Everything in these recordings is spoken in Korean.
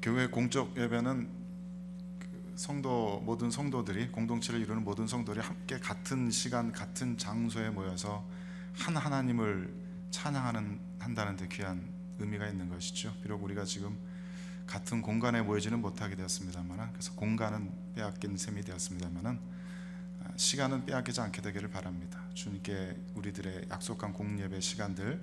교회 공적 예배는 모든 성도들이, 공동체를 이루는 모든 성도들이 함께 같은 시간 같은 장소에 모여서 한 하나님을 한다는 데 귀한 의미가 있는 것이죠. 비록 우리가 지금 같은 공간에 모이지는 못하게 되었습니다만, 그래서 공간은 빼앗긴 셈이 되었습니다만 시간은 빼앗기지 않게 되기를 바랍니다. 주님께 우리들의 약속한 공예배 시간들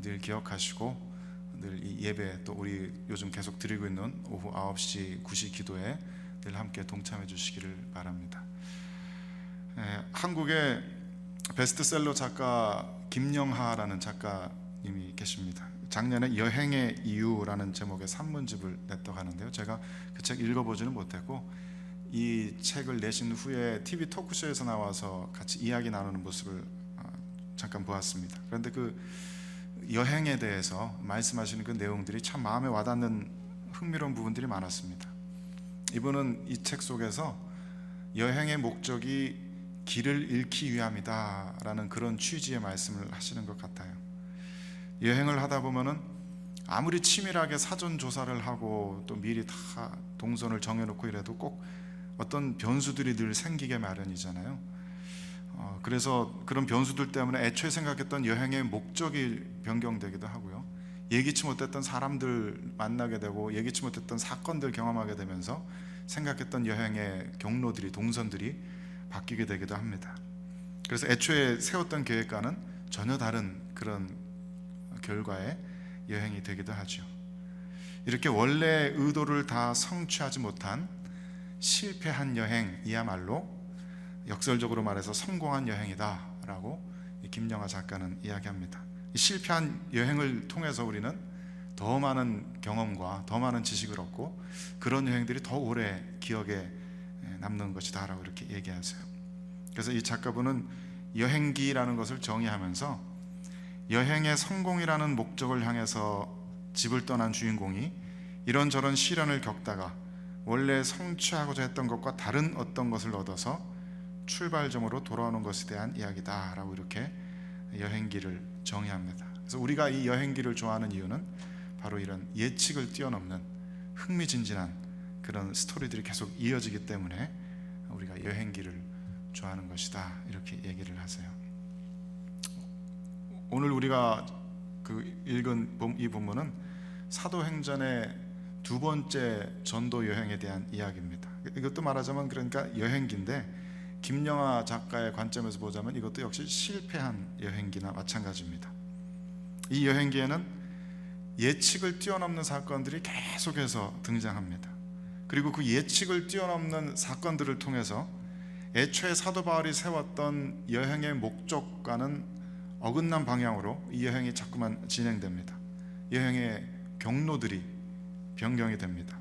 늘 기억하시고, 늘 이 예배, 또 우리 요즘 계속 드리고 있는 오후 9시 9시 기도에 늘 함께 동참해 주시기를 바랍니다. 한국의 베스트셀러 작가 김영하라는 작가님이 계십니다. 작년에 여행의 이유라는 제목의 산문집을 냈다고 하는데요, 제가 그 책 읽어보지는 못했고 이 책을 내신 후에 TV 토크쇼에서 나와서 같이 이야기 나누는 모습을 잠깐 보았습니다. 그런데 그 여행에 대해서 말씀하시는 그 내용들이 참 마음에 와닿는 흥미로운 부분들이 많았습니다. 이분은 이 책 속에서 여행의 목적이 길을 잃기 위함이다 라는 그런 취지의 말씀을 하시는 것 같아요. 여행을 하다 보면은 아무리 치밀하게 사전 조사를 하고 또 미리 다 동선을 정해놓고 이래도 꼭 어떤 변수들이 늘 생기게 마련이잖아요. 그래서 그런 변수들 때문에 애초에 생각했던 여행의 목적이 변경되기도 하고요, 예기치 못했던 사람들 만나게 되고 예기치 못했던 사건들 경험하게 되면서 생각했던 여행의 경로들이, 동선들이 바뀌게 되기도 합니다. 그래서 애초에 세웠던 계획과는 전혀 다른 그런 결과의 여행이 되기도 하죠. 이렇게 원래 의도를 다 성취하지 못한 실패한 여행이야말로 역설적으로 말해서 성공한 여행이다 라고 김영하 작가는 이야기합니다. 실패한 여행을 통해서 우리는 더 많은 경험과 더 많은 지식을 얻고 그런 여행들이 더 오래 기억에 남는 것이다 라고 이렇게 얘기하세요. 그래서 이 작가분은 여행기라는 것을 정의하면서 여행의 성공이라는 목적을 향해서 집을 떠난 주인공이 이런저런 시련을 겪다가 원래 성취하고자 했던 것과 다른 어떤 것을 얻어서 출발점으로 돌아오는 것에 대한 이야기다 라고 이렇게 여행기를 정의합니다. 그래서 우리가 이 여행기를 좋아하는 이유는 바로 이런 예측을 뛰어넘는 흥미진진한 그런 스토리들이 계속 이어지기 때문에 우리가 여행기를 좋아하는 것이다 이렇게 얘기를 하세요. 오늘 우리가 읽은 이 본문은 사도행전의 두 번째 전도 여행에 대한 이야기입니다. 이것도 말하자면 그러니까 여행기인데 김영하 작가의 관점에서 보자면 이것도 역시 실패한 여행기나 마찬가지입니다. 이 여행기에는 예측을 뛰어넘는 사건들이 계속해서 등장합니다. 그리고 그 예측을 뛰어넘는 사건들을 통해서 애초에 사도 바울이 세웠던 여행의 목적과는 어긋난 방향으로 이 여행이 자꾸만 진행됩니다. 여행의 경로들이 변경이 됩니다.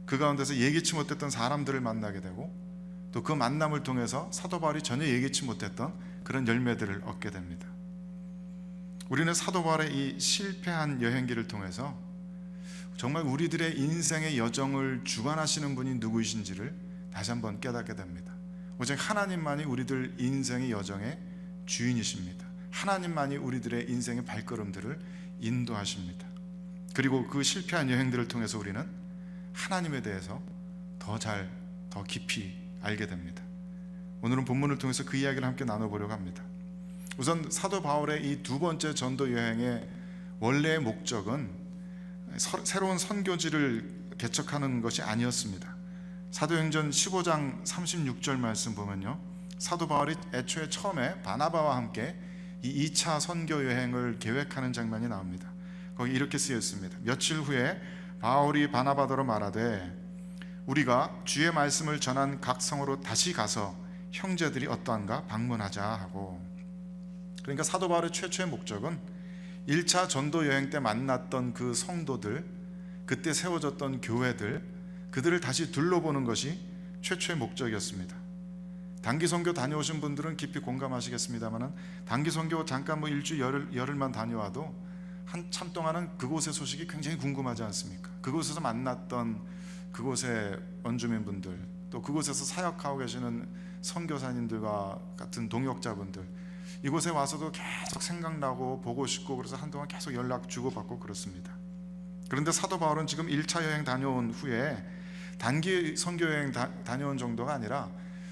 그 가운데서 예기치 못했던 사람들을 만나게 되고 또 그 만남을 통해서 사도 바울이 전혀 예기치 못했던 그런 열매들을 얻게 됩니다. 우리는 사도 바울의 이 실패한 여행기를 통해서 정말 우리들의 인생의 여정을 주관하시는 분이 누구이신지를 다시 한번 깨닫게 됩니다. 오직 하나님만이 우리들 인생의 여정의 주인이십니다. 하나님만이 우리들의 인생의 발걸음들을 인도하십니다. 그리고 그 실패한 여행들을 통해서 우리는 하나님에 대해서 더 깊이 알게 됩니다. 오늘은 본문을 통해서 그 이야기를 함께 나눠보려고 합니다. 우선 사도 바울의 이 두 번째 전도 여행의 원래의 목적은 새로운 선교지를 개척하는 것이 아니었습니다. 사도행전 15장 36절 말씀 보면요, 사도 바울이 애초에 처음에 바나바와 함께 이 2차 선교 여행을 계획하는 장면이 나옵니다. 거기 이렇게 쓰여 있습니다. 며칠 후에 바울이 바나바더러 말하되 우리가 주의 말씀을 전한 각 성으로 다시 가서 형제들이 어떠한가 방문하자 하고, 그러니까 사도 바울의 최초의 목적은 1차 전도 여행 때 만났던 그 성도들, 그때 세워졌던 교회들, 그들을 다시 둘러보는 것이 최초의 목적이었습니다. 단기 선교 다녀오신 분들은 깊이 공감하시겠습니다만 단기 선교 잠깐 일주일 열흘만 다녀와도 한참 동안은 그곳의 소식이 굉장히 궁금하지 않습니까? 그곳에서 만났던 그곳의 원주민분들, 또 그곳에서 사역하고 계시는 선교사님들과 같은 동역자분들, 이곳에 와서도 계속 생각나고 보고 싶고 그래서 한동안 계속 연락 주고받고 그렇습니다. 그런데 사도 바울은 지금 1차 여행 다녀온 후에 단기 선교 여행 다녀온 정도가 아니라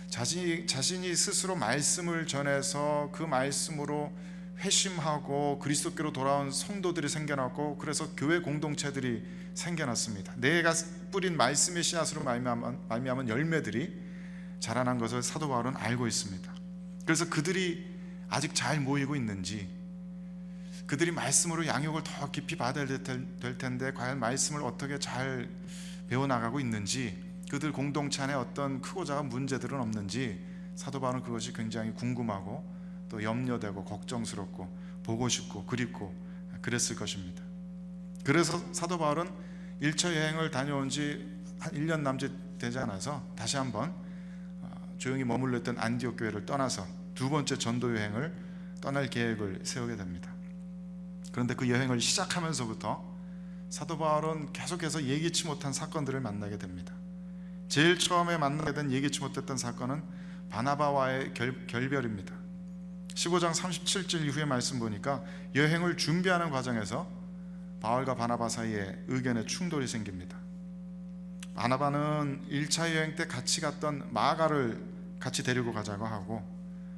자신이 스스로 말씀을 전해서 그 말씀으로 회심하고 그리스도께로 돌아온 성도들이 생겨났고, 그래서 교회 공동체들이 생겨났습니다. 내가 뿌린 말씀의 씨앗으로 말미암은 열매들이 자라난 것을 사도 바울은 알고 있습니다. 그래서 그들이 아직 잘 모이고 있는지, 그들이 말씀으로 양육을 더 깊이 받아야 될 텐데 과연 말씀을 어떻게 잘 배워나가고 있는지, 그들 공동체 안에 어떤 크고 작은 문제들은 없는지 사도 바울은 그것이 굉장히 궁금하고 또 염려되고 걱정스럽고 보고 싶고 그립고 그랬을 것입니다. 그래서 사도 바울은 1차 여행을 다녀온 지 한 1년 남짓 되지 않아서 다시 한번 조용히 머물러 있던 안디옥 교회를 떠나서 두 번째 전도 여행을 떠날 계획을 세우게 됩니다. 그런데 그 여행을 시작하면서부터 사도 바울은 계속해서 예기치 못한 사건들을 만나게 됩니다. 제일 처음에 만나게 된 예기치 못했던 사건은 바나바와의 결별입니다. 15장 37절 이후의 말씀 보니까 여행을 준비하는 과정에서 바울과 바나바 사이에 의견의 충돌이 생깁니다. 바나바는 1차 여행 때 같이 갔던 마가를 같이 데리고 가자고 하고,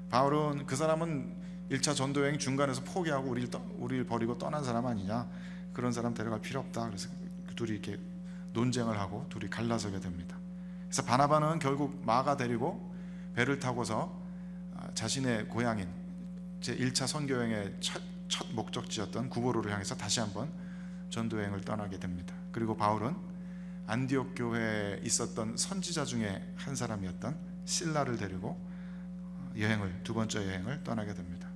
바울은 그 사람은 1차 전도 여행 중간에서 포기하고 우리를 버리고 떠난 사람 아니냐, 그런 사람 데려갈 필요 없다. 그래서 둘이 이렇게 논쟁을 하고 둘이 갈라서게 됩니다. 그래서 바나바는 결국 마가 데리고 배를 타고서 자신의 고향인 제 1차 선교여행의 첫 목적지였던 구보로를 향해서 다시 한번 전도여행을 떠나게 됩니다. 그리고 바울은 안디옥 교회에 있었던 선지자 중에 한 사람이었던 실라를 데리고 두 번째 여행을 떠나게 됩니다.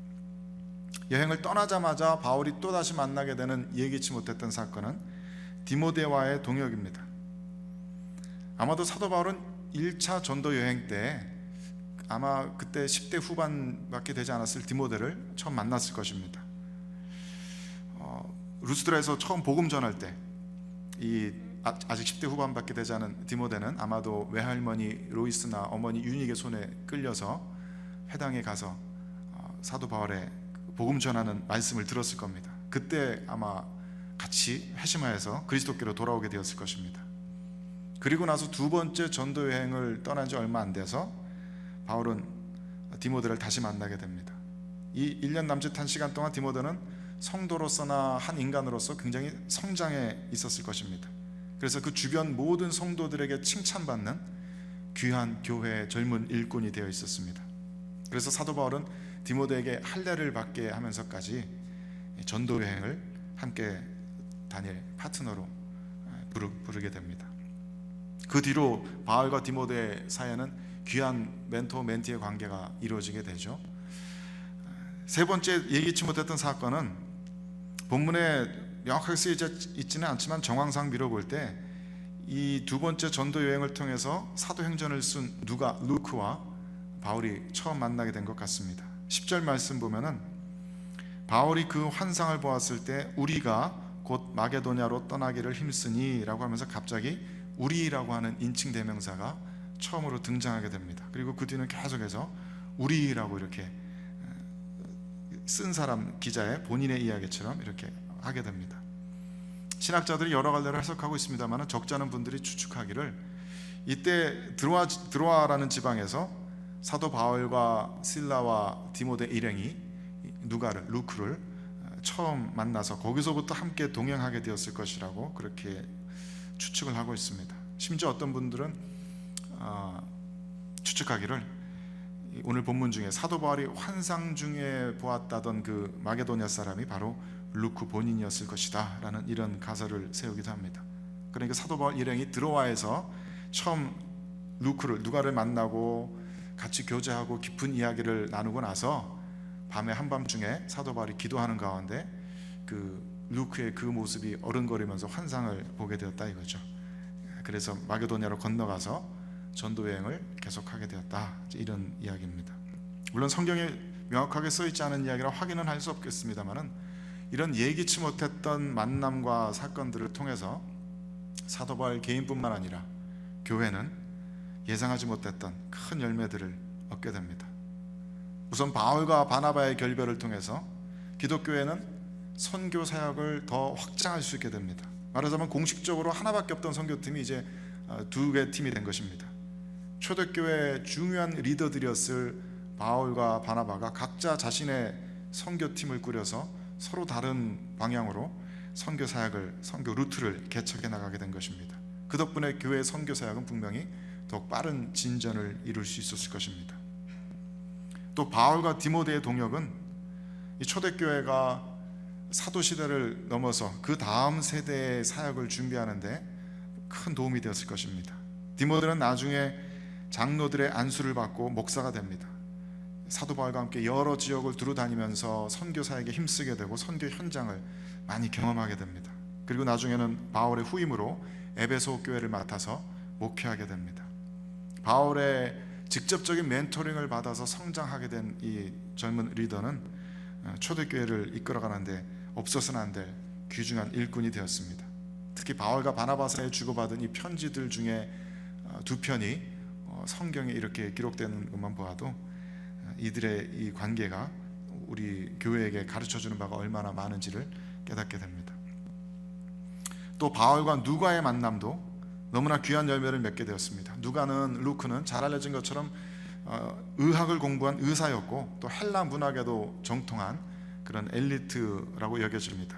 여행을 떠나자마자 바울이 또다시 만나게 되는 예기치 못했던 사건은 디모데와의 동역입니다. 아마도 사도 바울은 1차 전도 여행 때 아마 그때 10대 후반밖에 되지 않았을 디모데를 처음 만났을 것입니다. 루스드라에서 처음 복음 전할 때 아직 10대 후반밖에 되지 않은 디모데는 아마도 외할머니 로이스나 어머니 유닉의 손에 끌려서 회당에 가서 사도 바울의 복음 전하는 말씀을 들었을 겁니다. 그때 아마 같이 회심하여서 그리스도께로 돌아오게 되었을 것입니다. 그리고 나서 두 번째 전도 여행을 떠난 지 얼마 안 돼서 바울은 디모데를 다시 만나게 됩니다. 이 1년 남짓한 시간 동안 디모데는 성도로서나 한 인간으로서 굉장히 성장해 있었을 것입니다. 그래서 그 주변 모든 성도들에게 칭찬받는 귀한 교회의 젊은 일꾼이 되어 있었습니다. 그래서 사도 바울은 디모데에게 할례를 받게 하면서까지 전도 여행을 함께 다닐 파트너로 부르게 됩니다. 그 뒤로 바울과 디모데 사이에는 귀한 멘토 멘티의 관계가 이루어지게 되죠. 세 번째 예기치 못했던 사건은 본문에 명확하게 쓰여져 있지는 않지만 정황상 미뤄볼 때 이 두 번째 전도 여행을 통해서 사도행전을 쓴 루크와 바울이 처음 만나게 된 것 같습니다. 10절 말씀 보면은 바울이 그 환상을 보았을 때 우리가 곧 마게도냐로 떠나기를 힘쓰니 라고 하면서 갑자기 우리라고 하는 인칭 대명사가 처음으로 등장하게 됩니다. 그리고 그 뒤는 계속해서 우리라고 이렇게 쓴 사람 기자의 본인의 이야기처럼 이렇게 하게 됩니다. 신학자들이 여러 갈래로 해석하고 있습니다만 적잖은 분들이 추측하기를 이때 드로아라는 지방에서 사도 바울과 실라와 디모데 일행이 루크를 처음 만나서 거기서부터 함께 동행하게 되었을 것이라고 그렇게 추측을 하고 있습니다. 심지어 어떤 분들은 추측하기를 오늘 본문 중에 사도 바울이 환상 중에 보았다던 그 마게도냐 사람이 바로 루크 본인이었을 것이다 라는 이런 가설을 세우기도 합니다. 그러니까 사도 바울 일행이 드로아에서 처음 누가를 만나고 같이 교제하고 깊은 이야기를 나누고 나서 밤에 한밤중에 사도 바울이 기도하는 가운데 그 루크의 그 모습이 어른거리면서 환상을 보게 되었다 이거죠. 그래서 마게도냐로 건너가서 전도 여행을 계속하게 되었다, 이런 이야기입니다. 물론 성경에 명확하게 써있지 않은 이야기라 확인은 할 수 없겠습니다만은 이런 예기치 못했던 만남과 사건들을 통해서 사도 바울 개인뿐만 아니라 교회는 예상하지 못했던 큰 열매들을 얻게 됩니다. 우선 바울과 바나바의 결별을 통해서 기독교회는 선교 사역을 더 확장할 수 있게 됩니다. 말하자면 공식적으로 하나밖에 없던 선교팀이 이제 두 개 팀이 된 것입니다. 초대교회의 중요한 리더들이었을 바울과 바나바가 각자 자신의 선교팀을 꾸려서 서로 다른 방향으로 선교 사역을, 선교 루트를 개척해 나가게 된 것입니다. 그 덕분에 교회의 선교 사역은 분명히 더욱 빠른 진전을 이룰 수 있었을 것입니다. 또 바울과 디모데의 동역은 이 초대교회가 사도 시대를 넘어서 그 다음 세대의 사역을 준비하는데 큰 도움이 되었을 것입니다. 디모데는 나중에 장로들의 안수를 받고 목사가 됩니다. 사도 바울과 함께 여러 지역을 두루 다니면서 선교 사역에 힘쓰게 되고 선교 현장을 많이 경험하게 됩니다. 그리고 나중에는 바울의 후임으로 에베소 교회를 맡아서 목회하게 됩니다. 바울의 직접적인 멘토링을 받아서 성장하게 된 이 젊은 리더는 초대교회를 이끌어가는데 없어서는 안 될 귀중한 일꾼이 되었습니다. 특히 바울과 바나바 사이에 주고받은 이 편지들 중에 두 편이 성경에 이렇게 기록되는 것만 보아도 이들의 이 관계가 우리 교회에게 가르쳐주는 바가 얼마나 많은지를 깨닫게 됩니다. 또 바울과 누가의 만남도 너무나 귀한 열매를 맺게 되었습니다. 루크는 잘 알려진 것처럼 의학을 공부한 의사였고 또 헬라 문학에도 정통한 그런 엘리트라고 여겨집니다.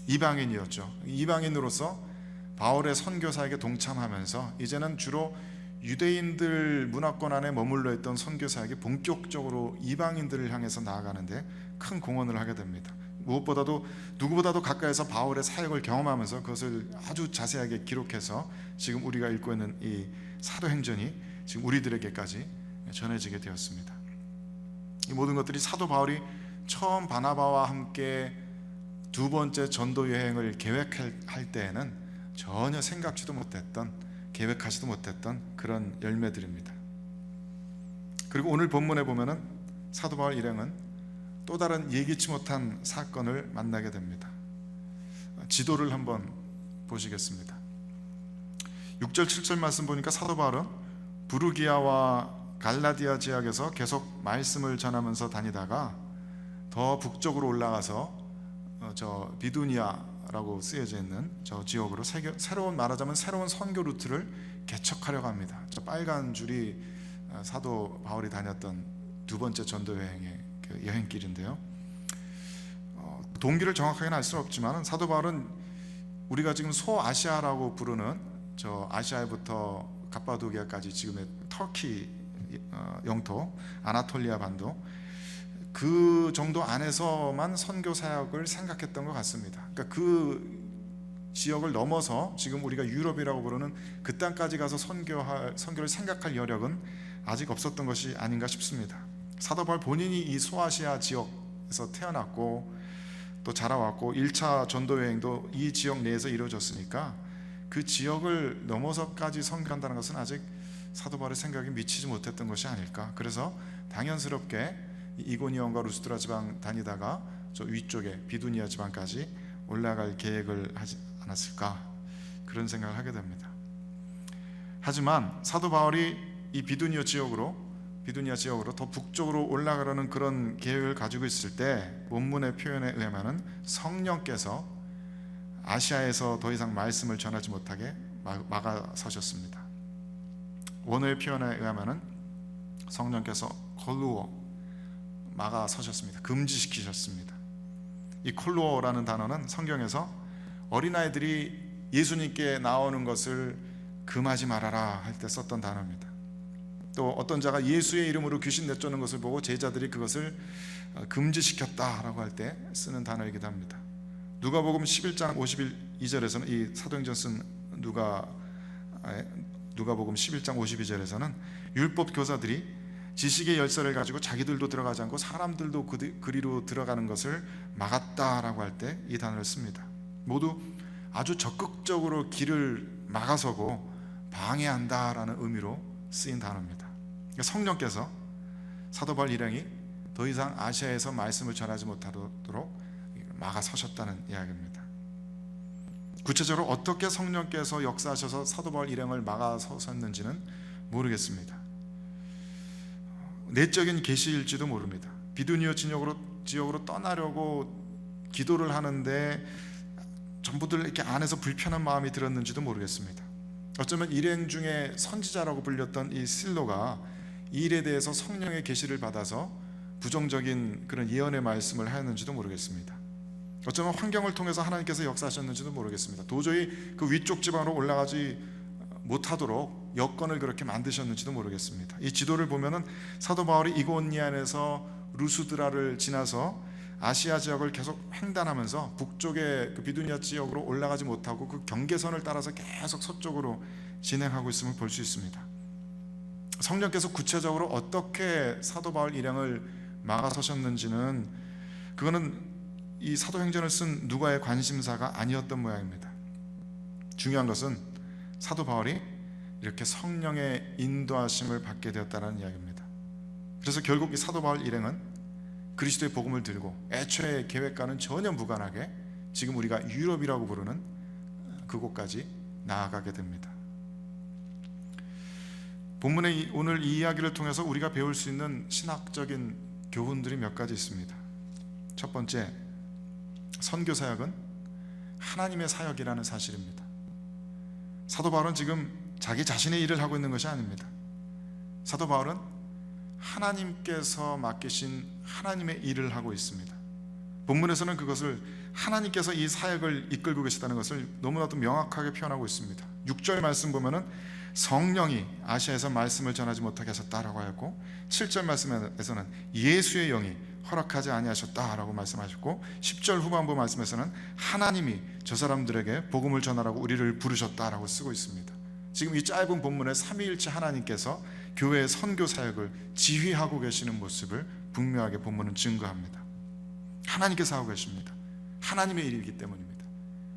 이방인이었죠. 이방인으로서 바울의 선교 사역에 동참하면서 이제는 주로 유대인들 문화권 안에 머물러 있던 선교 사역이 본격적으로 이방인들을 향해서 나아가는데 큰 공헌을 하게 됩니다. 무엇보다도 누구보다도 가까이서 바울의 사역을 경험하면서 그것을 아주 자세하게 기록해서 지금 우리가 읽고 있는 이 사도행전이 지금 우리들에게까지 전해지게 되었습니다. 이 모든 것들이 사도 바울이 처음 바나바와 함께 두 번째 전도 여행을 계획할 때에는 전혀 생각지도 못했던, 계획하지도 못했던 그런 열매들입니다. 그리고 오늘 본문에 보면은 사도 바울 일행은 또 다른 예기치 못한 사건을 만나게 됩니다. 지도를 한번 보시겠습니다. 6절 7절 말씀 보니까 사도 바울은 부르기아와 갈라디아 지역에서 계속 말씀을 전하면서 다니다가 더 북쪽으로 올라가서 저 비두니아라고 쓰여져 있는 저 지역으로 말하자면 새로운 선교 루트를 개척하려고 합니다. 저 빨간 줄이 사도 바울이 다녔던 두 번째 전도 여행의 그 여행길인데요. 동기를 정확하게는 알 수는 없지만 사도 바울은 우리가 지금 소아시아라고 부르는 저 아시아부터 갑바도기아까지 지금의 터키 영토, 아나톨리아 반도 그 정도 안에서만 선교 사역을 생각했던 것 같습니다. 그러니까 그 지역을 넘어서 지금 우리가 유럽이라고 부르는 그 땅까지 가서 선교를 생각할 여력은 아직 없었던 것이 아닌가 싶습니다. 사도 바울 본인이 이 소아시아 지역에서 태어났고 또 자라왔고 1차 전도 여행도 이 지역 내에서 이루어졌으니까 그 지역을 넘어서까지 선교한다는 것은 아직 사도 바울의 생각이 미치지 못했던 것이 아닐까. 그래서 당연스럽게 이고니온과 루스드라 지방 다니다가 저 위쪽에 비두니아 지방까지 올라갈 계획을 하지 않았을까, 그런 생각을 하게 됩니다. 하지만 사도 바울이 이 비두니아 지역으로 더 북쪽으로 올라가려는 그런 계획을 가지고 있을 때 본문의 표현에 의하면 성령께서 아시아에서 더 이상 말씀을 전하지 못하게 막아서셨습니다. 원어의 표현에 의하면 성령께서 콜루어, 막아서셨습니다. 금지시키셨습니다. 이 콜루어라는 단어는 성경에서 어린아이들이 예수님께 나오는 것을 금하지 말아라 할 때 썼던 단어입니다. 또 어떤 자가 예수의 이름으로 귀신 내쫓는 것을 보고 제자들이 그것을 금지시켰다라고 할 때 쓰는 단어이기도 합니다. 누가복음 11장 52절에서는 이 사도행전 쓴 누가복음 11장 52절에서는 율법 교사들이 지식의 열쇠를 가지고 자기들도 들어가지 않고 사람들도 그리로 들어가는 것을 막았다라고 할 때 이 단어를 씁니다. 모두 아주 적극적으로 길을 막아서고 방해한다라는 의미로 쓰인 단어입니다. 그러니까 성령께서 사도 바울 일행이 더 이상 아시아에서 말씀을 전하지 못하도록 막아서셨다는 이야기입니다. 구체적으로 어떻게 성령께서 역사하셔서 사도 바울 일행을 막아서셨는지는 모르겠습니다. 내적인 계시일지도 모릅니다. 비두니아 지역으로 떠나려고 기도를 하는데 전부들 이렇게 안에서 불편한 마음이 들었는지도 모르겠습니다. 어쩌면 일행 중에 선지자라고 불렸던 이 실로가 이 일에 대해서 성령의 계시를 받아서 부정적인 그런 예언의 말씀을 하였는지도 모르겠습니다. 어쩌면 환경을 통해서 하나님께서 역사하셨는지도 모르겠습니다. 도저히 그 위쪽 지방으로 올라가지 못하도록 여건을 그렇게 만드셨는지도 모르겠습니다. 이 지도를 보면은 사도 바울이 이고니안에서 루스드라를 지나서 아시아 지역을 계속 횡단하면서 북쪽의 그 비두니아 지역으로 올라가지 못하고 그 경계선을 따라서 계속 서쪽으로 진행하고 있음을 볼 수 있습니다. 성령께서 구체적으로 어떻게 사도 바울 일행을 막아서셨는지는 그거는 이 사도행전을 쓴 누가의 관심사가 아니었던 모양입니다. 중요한 것은 사도 바울이 이렇게 성령의 인도하심을 받게 되었다는 이야기입니다. 그래서 결국 이 사도 바울 일행은 그리스도의 복음을 들고 애초에 계획과는 전혀 무관하게 지금 우리가 유럽이라고 부르는 그곳까지 나아가게 됩니다. 본문의 오늘 이 이야기를 통해서 우리가 배울 수 있는 신학적인 교훈들이 몇 가지 있습니다. 첫 번째, 선교 사역은 하나님의 사역이라는 사실입니다. 사도 바울은 지금 자기 자신의 일을 하고 있는 것이 아닙니다. 사도 바울은 하나님께서 맡기신 하나님의 일을 하고 있습니다. 본문에서는 그것을 하나님께서 이 사역을 이끌고 계시다는 것을 너무나도 명확하게 표현하고 있습니다. 6절 말씀 보면은 성령이 아시아에서 말씀을 전하지 못하게 하셨다라고 하였고, 7절 말씀에서는 예수의 영이 허락하지 아니하셨다라고 말씀하셨고, 10절 후반부 말씀에서는 하나님이 저 사람들에게 복음을 전하라고 우리를 부르셨다라고 쓰고 있습니다. 지금 이 짧은 본문에 삼위일체 하나님께서 교회의 선교 사역을 지휘하고 계시는 모습을 분명하게 본문은 증거합니다. 하나님께서 하고 계십니다. 하나님의 일이기 때문입니다.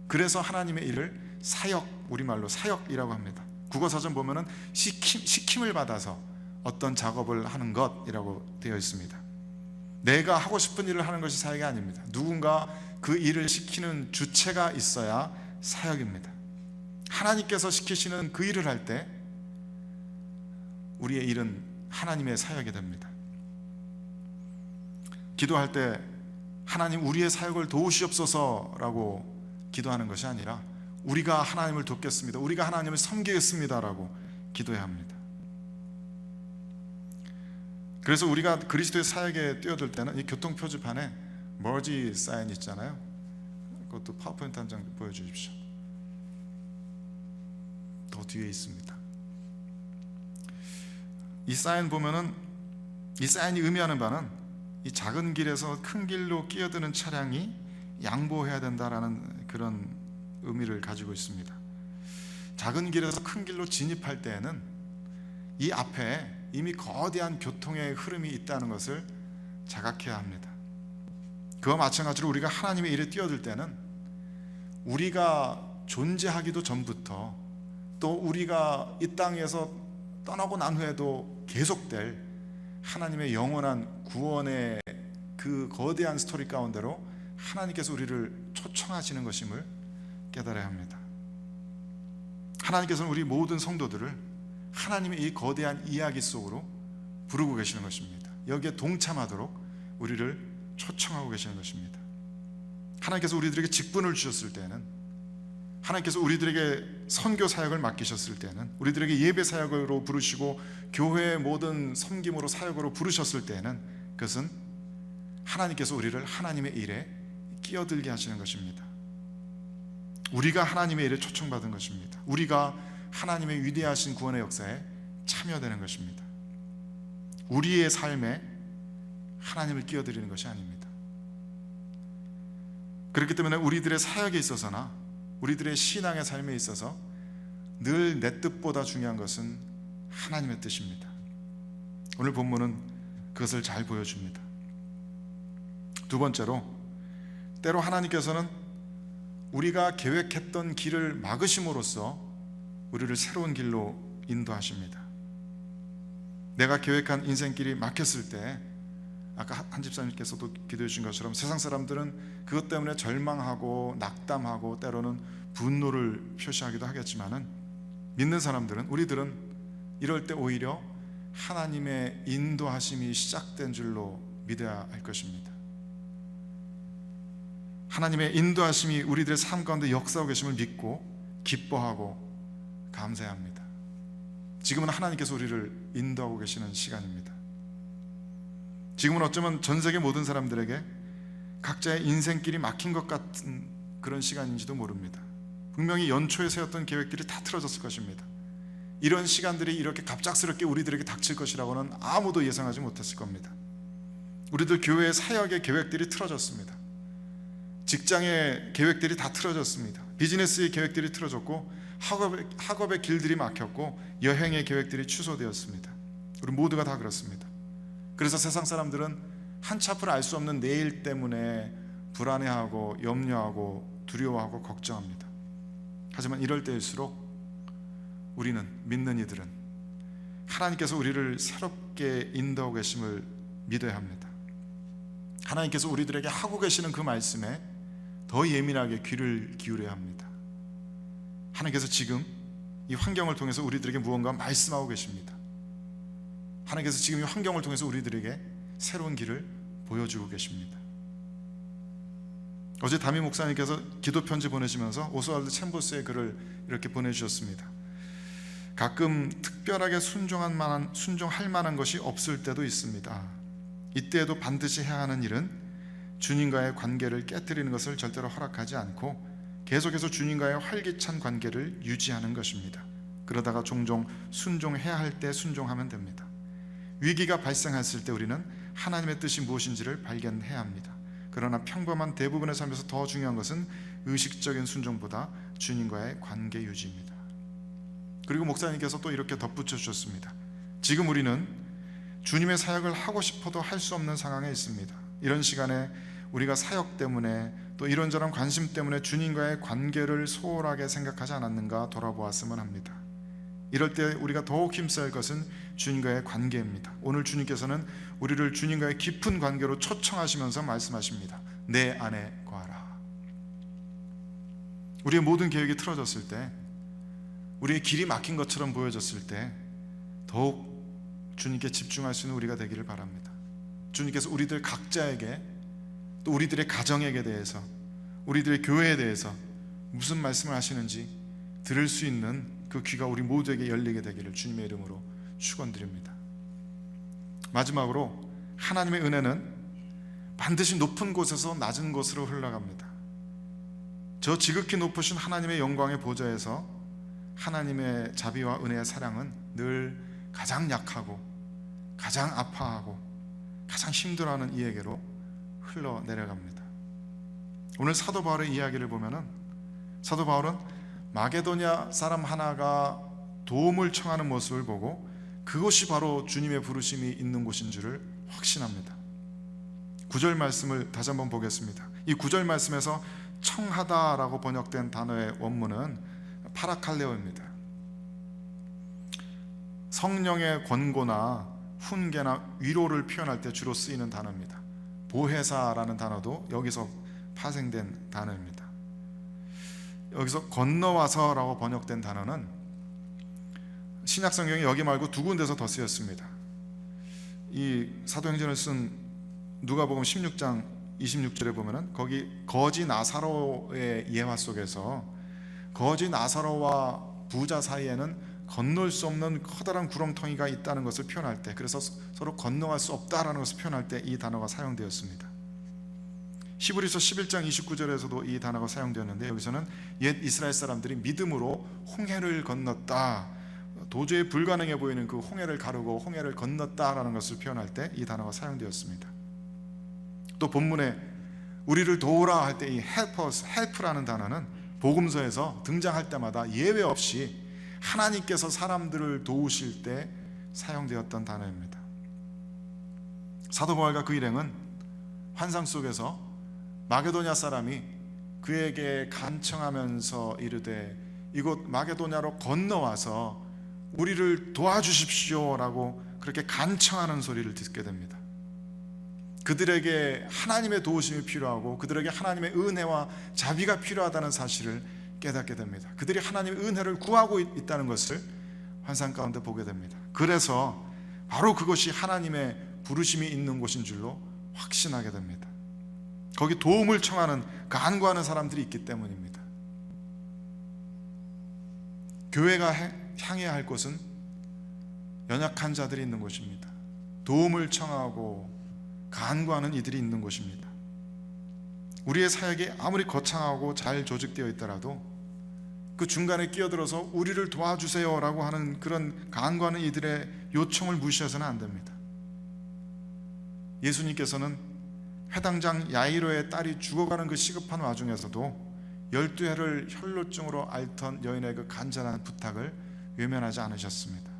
그래서 하나님의 일을 사역, 우리말로 사역이라고 합니다. 국어사전 보면은 시킴을 받아서 어떤 작업을 하는 것이라고 되어 있습니다. 내가 하고 싶은 일을 하는 것이 사역이 아닙니다. 누군가 그 일을 시키는 주체가 있어야 사역입니다. 하나님께서 시키시는 그 일을 할 때 우리의 일은 하나님의 사역이 됩니다. 기도할 때 하나님 우리의 사역을 도우시옵소서라고 기도하는 것이 아니라 우리가 하나님을 돕겠습니다, 우리가 하나님을 섬기겠습니다라고 기도해야 합니다. 그래서 우리가 그리스도의 사역에 뛰어들 때는 이 교통 표지판에 머지 사인 있잖아요. 그것도 파워포인트 한 장 보여주십시오. 더 뒤에 있습니다. 이 사인 보면은 이 사인이 의미하는 바는 이 작은 길에서 큰 길로 끼어드는 차량이 양보해야 된다라는 그런 의미를 가지고 있습니다. 작은 길에서 큰 길로 진입할 때에는 이 앞에 이미 거대한 교통의 흐름이 있다는 것을 자각해야 합니다. 그와 마찬가지로 우리가 하나님의 일에 뛰어들 때는 우리가 존재하기도 전부터 또 우리가 이 땅에서 떠나고 난 후에도 계속될 하나님의 영원한 구원의 그 거대한 스토리 가운데로 하나님께서 우리를 초청하시는 것임을 깨달아야 합니다. 하나님께서는 우리 모든 성도들을 하나님의 이 거대한 이야기 속으로 부르고 계시는 것입니다. 여기에 동참하도록 우리를 초청하고 계시는 것입니다. 하나님께서 우리들에게 직분을 주셨을 때는, 하나님께서 우리들에게 선교 사역을 맡기셨을 때는, 우리들에게 예배 사역으로 부르시고 교회의 모든 섬김으로 사역으로 부르셨을 때는 그것은 하나님께서 우리를 하나님의 일에 끼어들게 하시는 것입니다. 우리가 하나님의 일에 초청받은 것입니다. 우리가 하나님의 위대하신 구원의 역사에 참여되는 것입니다. 우리의 삶에 하나님을 끼어들이는 것이 아닙니다. 그렇기 때문에 우리들의 사역에 있어서나 우리들의 신앙의 삶에 있어서 늘 내 뜻보다 중요한 것은 하나님의 뜻입니다. 오늘 본문은 그것을 잘 보여줍니다. 두 번째로, 때로 하나님께서는 우리가 계획했던 길을 막으심으로써 우리를 새로운 길로 인도하십니다. 내가 계획한 인생길이 막혔을 때, 아까 한 집사님께서도 기도해 주신 것처럼 세상 사람들은 그것 때문에 절망하고 낙담하고 때로는 분노를 표시하기도 하겠지만은, 믿는 사람들은, 우리들은 이럴 때 오히려 하나님의 인도하심이 시작된 줄로 믿어야 할 것입니다. 하나님의 인도하심이 우리들의 삶 가운데 역사하고 계심을 믿고 기뻐하고 감사해야 합니다. 지금은 하나님께서 우리를 인도하고 계시는 시간입니다. 지금은 어쩌면 전 세계 모든 사람들에게 각자의 인생길이 막힌 것 같은 그런 시간인지도 모릅니다. 분명히 연초에 세웠던 계획들이 다 틀어졌을 것입니다. 이런 시간들이 이렇게 갑작스럽게 우리들에게 닥칠 것이라고는 아무도 예상하지 못했을 겁니다. 우리들 교회의 사역의 계획들이 틀어졌습니다. 직장의 계획들이 다 틀어졌습니다. 비즈니스의 계획들이 틀어졌고 학업의 길들이 막혔고 여행의 계획들이 취소되었습니다. 우리 모두가 다 그렇습니다. 그래서 세상 사람들은 한치 앞을 알 수 없는 내일 때문에 불안해하고 염려하고 두려워하고 걱정합니다. 하지만 이럴 때일수록 우리는, 믿는 이들은 하나님께서 우리를 새롭게 인도하고 계심을 믿어야 합니다. 하나님께서 우리들에게 하고 계시는 그 말씀에 더 예민하게 귀를 기울여야 합니다. 하나님께서 지금 이 환경을 통해서 우리들에게 무언가 말씀하고 계십니다. 하나님께서 지금 이 환경을 통해서 우리들에게 새로운 길을 보여주고 계십니다. 어제 담임 목사님께서 기도 편지 보내시면서 오스왈드 챔버스의 글을 이렇게 보내주셨습니다. 가끔 특별하게 순종할 만한 것이 없을 때도 있습니다. 이때에도 반드시 해야 하는 일은 주님과의 관계를 깨뜨리는 것을 절대로 허락하지 않고 계속해서 주님과의 활기찬 관계를 유지하는 것입니다. 그러다가 종종 순종해야 할 때 순종하면 됩니다. 위기가 발생했을 때 우리는 하나님의 뜻이 무엇인지를 발견해야 합니다. 그러나 평범한 대부분의 삶에서 더 중요한 것은 의식적인 순종보다 주님과의 관계 유지입니다. 그리고 목사님께서 또 이렇게 덧붙여 주셨습니다. 지금 우리는 주님의 사역을 하고 싶어도 할 수 없는 상황에 있습니다. 이런 시간에 우리가 사역 때문에 또 이런저런 관심 때문에 주님과의 관계를 소홀하게 생각하지 않았는가 돌아보았으면 합니다. 이럴 때 우리가 더욱 힘써야 할 것은 주님과의 관계입니다. 오늘 주님께서는 우리를 주님과의 깊은 관계로 초청하시면서 말씀하십니다. 내 안에 거하라. 우리의 모든 계획이 틀어졌을 때, 우리의 길이 막힌 것처럼 보여졌을 때 더욱 주님께 집중할 수 있는 우리가 되기를 바랍니다. 주님께서 우리들 각자에게, 또 우리들의 가정에게 대해서, 우리들의 교회에 대해서 무슨 말씀을 하시는지 들을 수 있는 그 귀가 우리 모두에게 열리게 되기를 주님의 이름으로 축원드립니다. 마지막으로 하나님의 은혜는 반드시 높은 곳에서 낮은 곳으로 흘러갑니다. 저 지극히 높으신 하나님의 영광의 보좌에서 하나님의 자비와 은혜의 사랑은 늘 가장 약하고 가장 아파하고 가장 힘들어하는 이에게로 흘러내려갑니다. 오늘 사도 바울의 이야기를 보면은 사도 바울은 마게도냐 사람 하나가 도움을 청하는 모습을 보고 그것이 바로 주님의 부르심이 있는 곳인 줄을 확신합니다. 9절 말씀을 다시 한번 보겠습니다. 이 9절 말씀에서 청하다라고 번역된 단어의 원문은 파라칼레오입니다. 성령의 권고나 훈계나 위로를 표현할 때 주로 쓰이는 단어입니다. 보혜사라는 단어도 여기서 파생된 단어입니다. 여기서 건너와서라고 번역된 단어는 신약 성경에 여기 말고 두 군데서 더 쓰였습니다. 이 사도행전을 쓴 누가복음 16장 26절에 보면은 거기 거지 나사로의 예화 속에서 거지 나사로와 부자 사이에는 건널 수 없는 커다란 구렁텅이가 있다는 것을 표현할 때, 그래서 서로 건너갈 수 없다라는 것을 표현할 때 이 단어가 사용되었습니다. 히브리서 11장 29절에서도 이 단어가 사용되었는데 여기서는 옛 이스라엘 사람들이 믿음으로 홍해를 건넜다, 도저히 불가능해 보이는 그 홍해를 가르고 홍해를 건넜다라는 것을 표현할 때 이 단어가 사용되었습니다. 또 본문에 우리를 도우라 할 때 이 help라는 단어는 복음서에서 등장할 때마다 예외 없이 하나님께서 사람들을 도우실 때 사용되었던 단어입니다. 사도 바울과 그 일행은 환상 속에서 마게도냐 사람이 그에게 간청하면서 이르되 이곳 마게도냐로 건너와서 우리를 도와주십시오라고 그렇게 간청하는 소리를 듣게 됩니다. 그들에게 하나님의 도우심이 필요하고 그들에게 하나님의 은혜와 자비가 필요하다는 사실을 깨닫게 됩니다. 그들이 하나님의 은혜를 구하고 있다는 것을 환상 가운데 보게 됩니다. 그래서 바로 그것이 하나님의 부르심이 있는 곳인 줄로 확신하게 됩니다. 거기 도움을 청하는, 간구하는 사람들이 있기 때문입니다. 교회가 향해야 할 곳은 연약한 자들이 있는 곳입니다. 도움을 청하고 간구하는 이들이 있는 곳입니다. 우리의 사역이 아무리 거창하고 잘 조직되어 있더라도 그 중간에 끼어들어서 우리를 도와주세요 라고 하는 그런 간구하는 이들의 요청을 무시해서는 안 됩니다. 예수님께서는 회당장 야이로의 딸이 죽어가는 그 시급한 와중에서도 12해를 혈루증으로 앓던 여인의 그 간절한 부탁을 외면하지 않으셨습니다.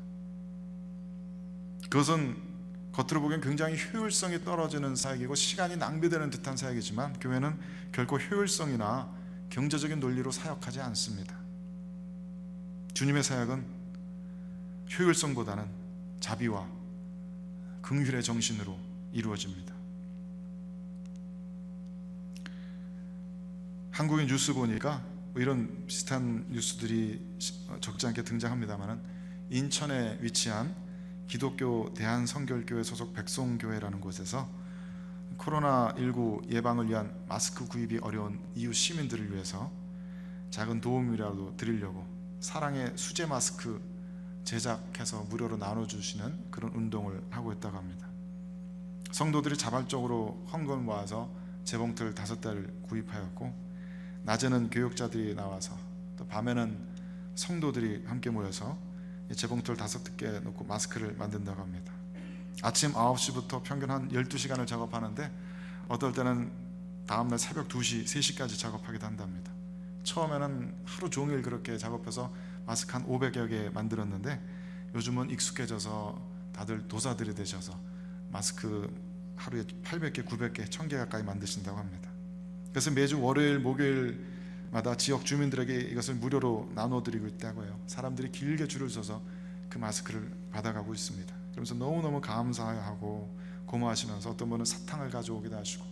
그것은 겉으로 보기엔 굉장히 효율성이 떨어지는 사역이고 시간이 낭비되는 듯한 사역이지만, 교회는 결코 효율성이나 경제적인 논리로 사역하지 않습니다. 주님의 사역은 효율성보다는 자비와 긍휼의 정신으로 이루어집니다. 한국의 뉴스 보니까 이런 비슷한 뉴스들이 적지 않게 등장합니다만, 인천에 위치한 기독교 대한성결교회 소속 백송교회라는 곳에서 코로나19 예방을 위한 마스크 구입이 어려운 이웃 시민들을 위해서 작은 도움이라도 드리려고 사랑의 수제 마스크 제작해서 무료로 나눠주시는 그런 운동을 하고 있다고 합니다. 성도들이 자발적으로 헌금을 모아서 재봉틀 5대를 구입하였고, 낮에는 교육자들이 나와서, 또 밤에는 성도들이 함께 모여서 재봉틀 5개 놓고 마스크를 만든다고 합니다. 아침 9시부터 평균 한 12시간을 작업하는데, 어떨 때는 다음날 새벽 2시, 3시까지 작업하기도 한답니다. 처음에는 하루 종일 그렇게 작업해서 마스크 한 500여 개 만들었는데, 요즘은 익숙해져서 다들 도사들이 되셔서 마스크 하루에 800개, 900개, 1000개 가까이 만드신다고 합니다. 그래서 매주 월요일, 목요일마다 지역 주민들에게 이것을 무료로 나눠드리고 있다고 해요. 사람들이 길게 줄을 서서 그 마스크를 받아가고 있습니다. 그러면서 너무너무 감사하고 고마워하시면서, 어떤 분은 사탕을 가져오기도 하시고,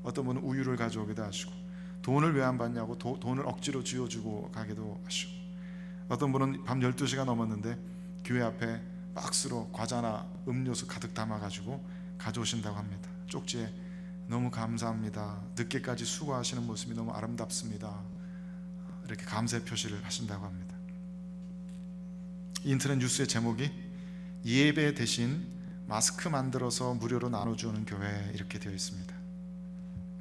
어떤 분은 우유를 가져오기도 하시고, 돈을 왜 안 받냐고 돈을 억지로 쥐어주고 가기도 하시고, 어떤 분은 밤 12시가 넘었는데 교회 앞에 박스로 과자나 음료수 가득 담아가지고 가져오신다고 합니다. 쪽지에 너무 감사합니다, 늦게까지 수고하시는 모습이 너무 아름답습니다, 이렇게 감사의 표시를 하신다고 합니다. 인터넷 뉴스의 제목이 예배 대신 마스크 만들어서 무료로 나눠주는 교회, 이렇게 되어 있습니다.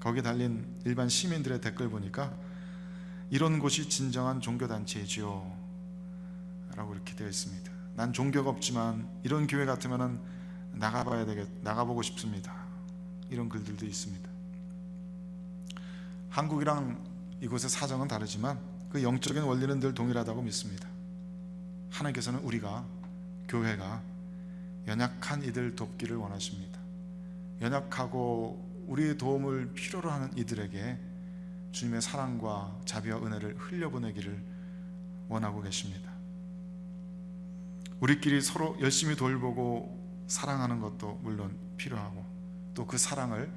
거기에 달린 일반 시민들의 댓글 보니까 이런 곳이 진정한 종교단체이지요 라고 이렇게 되어 있습니다. 난 종교가 없지만 이런 교회 같으면 나가보고 싶습니다, 이런 글들도 있습니다. 한국이랑 이곳의 사정은 다르지만 그 영적인 원리는 늘 동일하다고 믿습니다. 하나님께서는 우리가, 교회가 연약한 이들 돕기를 원하십니다. 연약하고 우리의 도움을 필요로 하는 이들에게 주님의 사랑과 자비와 은혜를 흘려보내기를 원하고 계십니다. 우리끼리 서로 열심히 돌보고 사랑하는 것도 물론 필요하고, 또 그 사랑을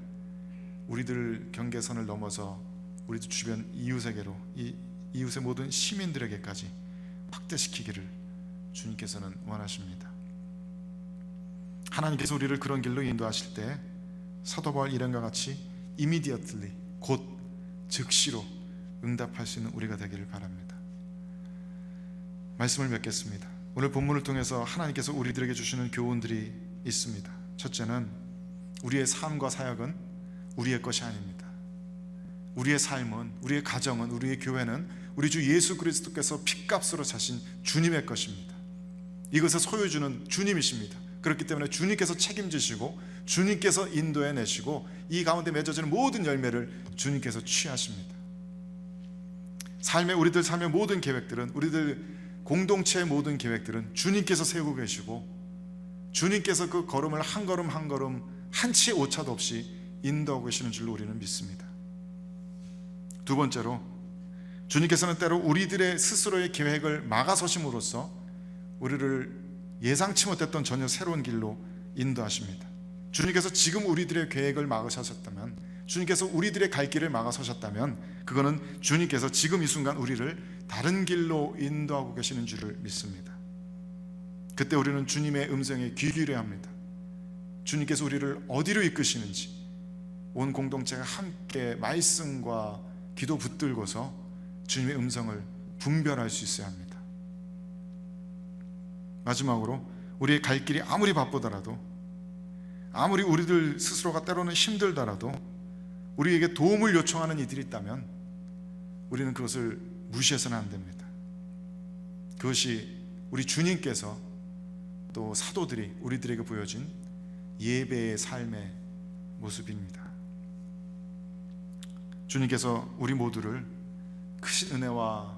우리들 경계선을 넘어서 우리 주변 이웃에게로, 이 이웃의 모든 시민들에게까지 확대시키기를 주님께서는 원하십니다. 하나님께서 우리를 그런 길로 인도하실 때 사도 바울 이름과 같이 immediately, 곧 즉시로 응답할 수 있는 우리가 되기를 바랍니다. 말씀을 맺겠습니다. 오늘 본문을 통해서 하나님께서 우리들에게 주시는 교훈들이 있습니다. 첫째는 우리의 삶과 사역은 우리의 것이 아닙니다. 우리의 삶은, 우리의 가정은, 우리의 교회는 우리 주 예수 그리스도께서 핏값으로 사신 주님의 것입니다. 이것의 소유주는 주님이십니다. 그렇기 때문에 주님께서 책임지시고 주님께서 인도해 내시고 이 가운데 맺어지는 모든 열매를 주님께서 취하십니다. 우리들 삶의 모든 계획들은, 우리들 공동체의 모든 계획들은 주님께서 세우고 계시고, 주님께서 그 걸음을 한 걸음 한 걸음 한치 오차도 없이 인도하고 계시는 줄로 우리는 믿습니다. 두 번째로, 주님께서는 때로 우리들의 스스로의 계획을 막아서심으로써 우리를 예상치 못했던 전혀 새로운 길로 인도하십니다. 주님께서 지금 우리들의 계획을 막으셨다면, 주님께서 우리들의 갈 길을 막아서셨다면, 그거는 주님께서 지금 이 순간 우리를 다른 길로 인도하고 계시는 줄을 믿습니다. 그때 우리는 주님의 음성에 귀 기울여야 합니다. 주님께서 우리를 어디로 이끄시는지, 온 공동체가 함께 말씀과 기도 붙들고서 주님의 음성을 분별할 수 있어야 합니다. 마지막으로 우리의 갈 길이 아무리 바쁘더라도, 아무리 우리들 스스로가 때로는 힘들더라도 우리에게 도움을 요청하는 이들이 있다면 우리는 그것을 무시해서는 안 됩니다. 그것이 우리 주님께서 또 사도들이 우리들에게 보여준 예배의 삶의 모습입니다. 주님께서 우리 모두를 크신 은혜와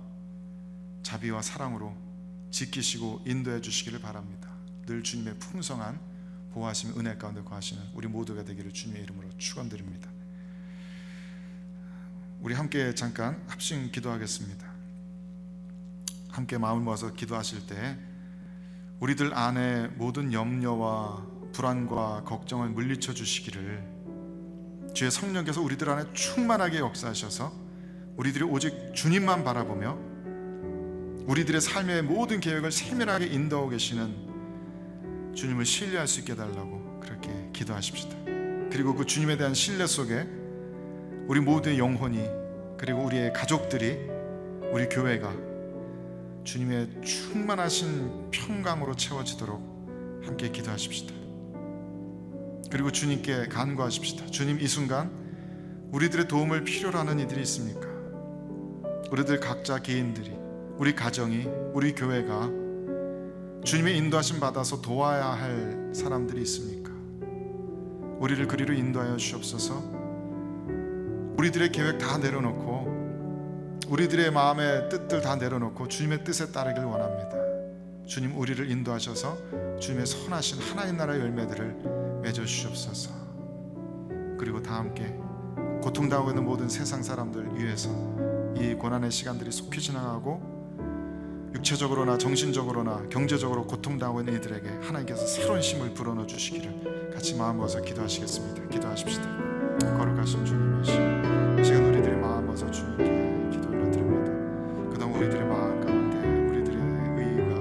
자비와 사랑으로 지키시고 인도해 주시기를 바랍니다. 늘 주님의 풍성한 보호하심 은혜 가운데 거하시는 우리 모두가 되기를 주님의 이름으로 축원드립니다. 우리 함께 잠깐 합심 기도하겠습니다. 함께 마음을 모아서 기도하실 때 우리들 안에 모든 염려와 불안과 걱정을 물리쳐 주시기를 주의 성령께서 우리들 안에 충만하게 역사하셔서 우리들이 오직 주님만 바라보며 우리들의 삶의 모든 계획을 세밀하게 인도하고 계시는 주님을 신뢰할 수 있게 해달라고 그렇게 기도하십시다. 그리고 그 주님에 대한 신뢰 속에 우리 모두의 영혼이, 그리고 우리의 가족들이, 우리 교회가 주님의 충만하신 평강으로 채워지도록 함께 기도하십시다. 그리고 주님께 간구하십시다. 주님, 이 순간 우리들의 도움을 필요로 하는 이들이 있습니까? 우리들 각자 개인들이, 우리 가정이, 우리 교회가 주님의 인도하심 받아서 도와야 할 사람들이 있습니까? 우리를 그리로 인도하여 주옵소서. 우리들의 계획 다 내려놓고 우리들의 마음의 뜻들 다 내려놓고 주님의 뜻에 따르길 원합니다. 주님, 우리를 인도하셔서 주님의 선하신 하나님 나라의 열매들을 맺어 주시옵소서. 그리고 다 함께 고통당하고 있는 모든 세상 사람들 위해서 이 고난의 시간들이 속히 지나가고 육체적으로나 정신적으로나 경제적으로 고통당하고 있는 이들에게 하나님께서 새로운 힘을 불어넣어 주시기를 같이 마음 모아서 기도하시겠습니다. 기도하십시다. 거룩하신 주님의 이 시간 우리들의 마음 모아서 주님께 기도 올려드립니다. 그동안 우리들의 마음 가운데 우리들의 의의가,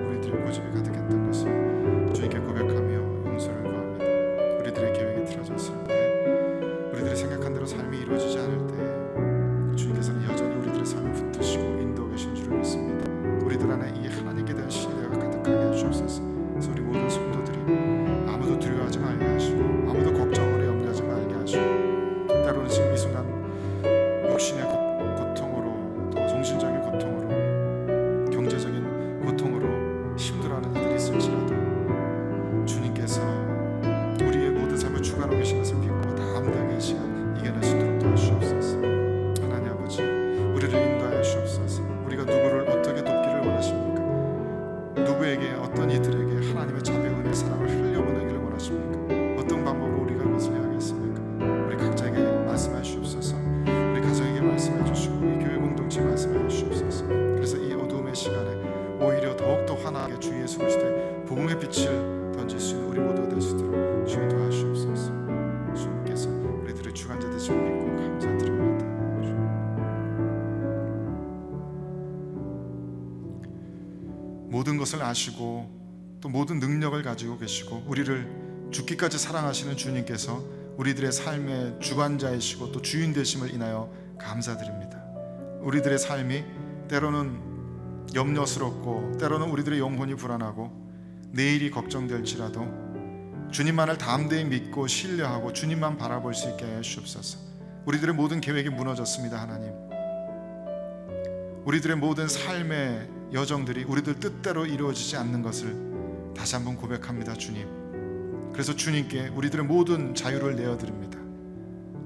우리들의 고집이 가득했던 것을 주님께 고백하며 용서를 구합니다. 우리들의 계획이 틀어졌을 때, 우리들이 생각한 대로 삶이 이루어지지 않을 때 주님께서는 여전히 우리들의 삶을 붙드시고 인도하고 계신 줄을 믿습니다. 우리들 안에 이 하나님께 대한 신뢰가 가득하게 해주옵소서. 그래서 우리 모든 성도들이 아무도 두려워하지 말게 하시고 아무도 걱정으로 염려하지 말게 하시고, 때로는 지금 이 순간 육신의 고통으로, 또 정신적인 고통으로, 경제적인 고통으로 힘들어하는 이들이 있을지라도 주님께서 우리의 모든 삶을 주관하고 계신 것을 믿고 담대하게 이 시간 이겨낼 수 있도록 도와주시옵소서. 하나님 아버지, 우리를 인도하여 주옵소서. 우리가 누구를 어떻게 돕기를 원하십니까? 누구에게, 어떤 이들에게 하나님의 자비와 은혜, 사랑을 흘려보내기를 원하십니까? 어떤 방법으로 우리가 그것을 해야겠습니까? 우리 각자에게 말씀해 주옵소서. 우리 가정에게 말씀해 주시고 이 교회 공동체 말씀해 주옵소서. 그래서 이 어두움의 시간에 오히려 더욱더 환하게 주 예수 그리스도의 복음의 빛을 던질 수 있는 우리 모두가 될 수 있도록 주님 도와주옵소서. 주님께서 우리들의 주관자 되심을 믿고 감사드립니다. 모든 것을 아시고 또 모든 능력을 가지고 계시고 우리를 죽기까지 사랑하시는 주님께서 우리들의 삶의 주관자이시고 또 주인 되심을 인하여 감사드립니다. 우리들의 삶이 때로는 염려스럽고 때로는 우리들의 영혼이 불안하고 내일이 걱정될지라도 주님만을 담대히 믿고 신뢰하고 주님만 바라볼 수 있게 하여 주옵소서. 우리들의 모든 계획이 무너졌습니다. 하나님, 우리들의 모든 삶의 여정들이 우리들 뜻대로 이루어지지 않는 것을 다시 한번 고백합니다. 주님, 그래서 주님께 우리들의 모든 자유를 내어드립니다.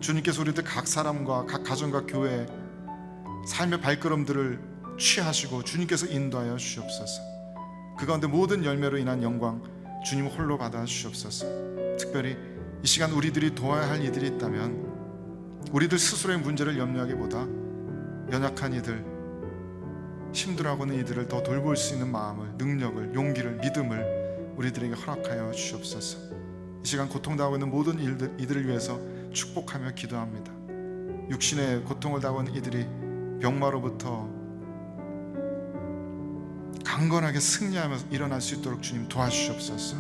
주님께서 우리들 각 사람과 각 가정과 교회 삶의 발걸음들을 취하시고 주님께서 인도하여 주시옵소서. 그 가운데 모든 열매로 인한 영광 주님 홀로 받아 주시옵소서. 특별히 이 시간 우리들이 도와야 할 이들이 있다면 우리들 스스로의 문제를 염려하기보다 연약한 이들, 힘들어하고 있는 이들을 더 돌볼 수 있는 마음을, 능력을, 용기를, 믿음을 우리들에게 허락하여 주시옵소서. 이 시간 고통당하고 있는 모든 이들을 위해서 축복하며 기도합니다. 육신의 고통을 당하고 있는 이들이 병마로부터 강건하게 승리하면서 일어날 수 있도록 주님 도와주시옵소서.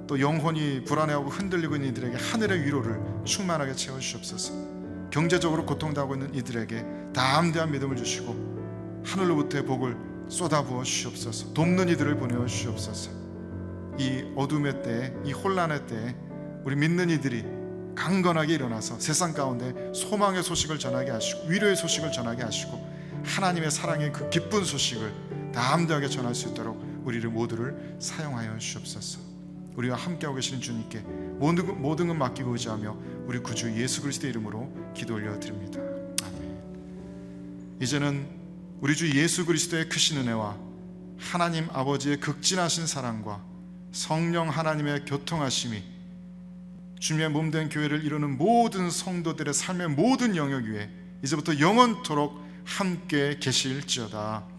또 영혼이 불안해하고 흔들리고 있는 이들에게 하늘의 위로를 충만하게 채워주시옵소서. 경제적으로 고통당하고 있는 이들에게 담대한 믿음을 주시고 하늘로부터의 복을 쏟아부어 주시옵소서. 돕는 이들을 보내어 주시옵소서. 이 어둠의 때에, 이 혼란의 때에 우리 믿는 이들이 강건하게 일어나서 세상 가운데 소망의 소식을 전하게 하시고 위로의 소식을 전하게 하시고 하나님의 사랑의 그 기쁜 소식을 담대하게 전할 수 있도록 우리를 모두를 사용하여 주시옵소서. 우리와 함께하고 계시는 주님께 모든 것 맡기고 의지하며 우리 구주 예수 그리스도의 이름으로 기도 올려드립니다. 아멘. 이제는 우리 주 예수 그리스도의 크신 은혜와 하나님 아버지의 극진하신 사랑과 성령 하나님의 교통하심이 주님의 몸된 교회를 이루는 모든 성도들의 삶의 모든 영역 위에 이제부터 영원토록 함께 계실지어다.